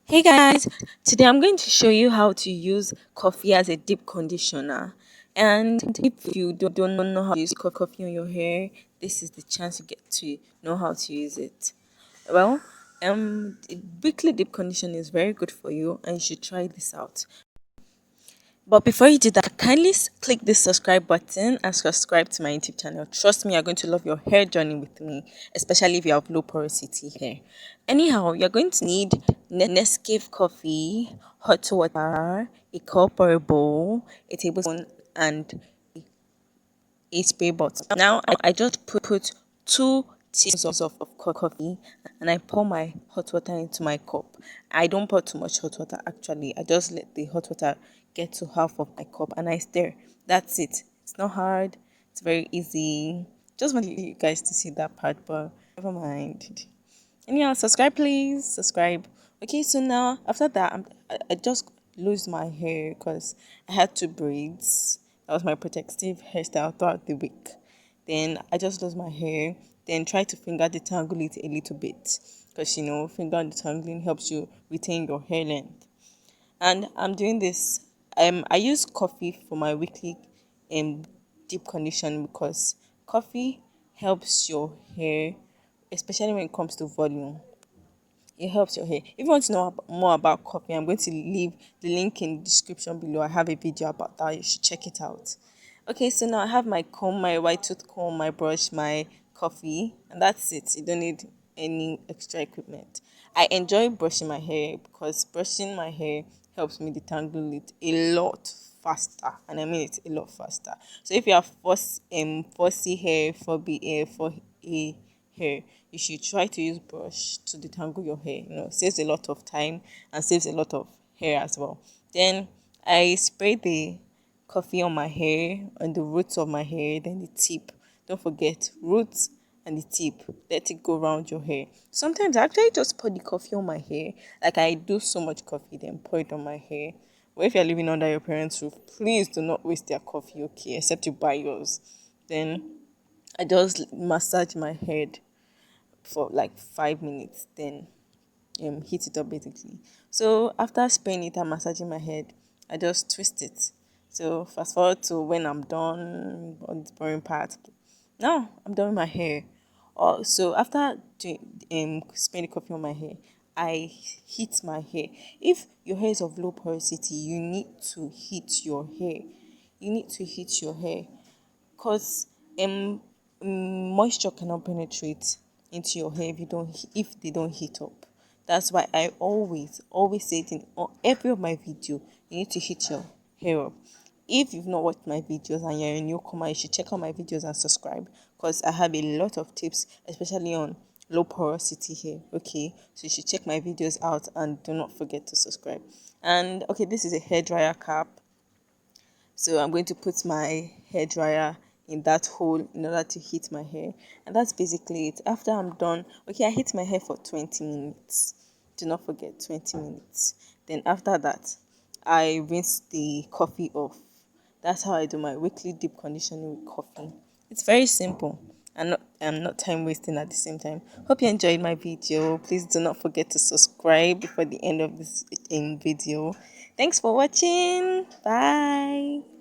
Hey guys, today I'm going to show you how to use coffee as a deep conditioner. And if you don't know how to use coffee on your hair, this is the chance you get to know how to use it. Well, weekly deep conditioner is very good for you, and you should try this out. But before you do that, kindly click this subscribe button and subscribe to my YouTube channel. Trust me, you're going to love your hair journey with me, especially if you have low porosity hair. Anyhow, you're going to need Nescafe coffee, hot water, a cup or a bowl, a tablespoon, and a spray bottle. Now, I just put 2 teaspoons of coffee and I pour my hot water into my cup. I don't pour too much hot water actually. I just let the hot water get to half of my cup and I stir. That's it. It's not hard. It's very easy. Just want you guys to see that part, but never mind. Anyhow, subscribe please. Subscribe. Okay, so now after that, I just lose my hair because I had 2 braids. That was my protective hairstyle throughout the week. Then I just lose my hair. Then try to finger detangle it a little bit because finger detangling helps you retain your hair length. And I'm doing this. I use coffee for my weekly um deep condition because coffee helps your hair, especially when it comes to volume. It helps your hair. If you want to know more about coffee, I'm going to leave the link in the description below. I have a video about that. You should check it out. Okay, so now I have my comb, my white tooth comb, my brush, my coffee, and that's it. You don't need any extra equipment. I enjoy brushing my hair because brushing my hair helps me detangle it a lot faster, and I mean it a lot faster. So if you have fussy hair for a hair, you should try to use brush to detangle your hair. Saves a lot of time and saves a lot of hair as well. Then I spray the coffee on my hair, on the roots of my hair, then the tip. Don't forget roots and the tip. Let it go around your hair. Sometimes I actually just pour the coffee on my hair. Like I do so much coffee, then pour it on my hair. But if you're living under your parents' roof, please do not waste their coffee, okay? Except you buy yours. Then I just massage my head for like 5 minutes, then heat it up basically. So after spraying it and massaging my head, I just twist it. So fast forward to when I'm done on the boring part. Now I'm done with my hair. So after spraying the coffee on my hair, I heat my hair. If your hair is of low porosity, you need to heat your hair. You need to heat your hair because moisture cannot penetrate into your hair if they don't heat up. That's why I always say it in every of my video. You need to heat your hair up. If you've not watched my videos and you're a newcomer, you should check out my videos and subscribe because I have a lot of tips, especially on low porosity hair. Okay, so you should check my videos out and do not forget to subscribe. And okay, this is a hair dryer cap, so I'm going to put my hair dryer in that hole in order to heat my hair. And that's basically it. After I'm done, okay, I heat my hair for 20 minutes. Do not forget 20 minutes. Then after that, I rinse the coffee off. That's how I do my weekly deep conditioning with coffee. It's very simple. I'm not time wasting at the same time. Hope you enjoyed my video. Please do not forget to subscribe before the end of this video. Thanks for watching. Bye.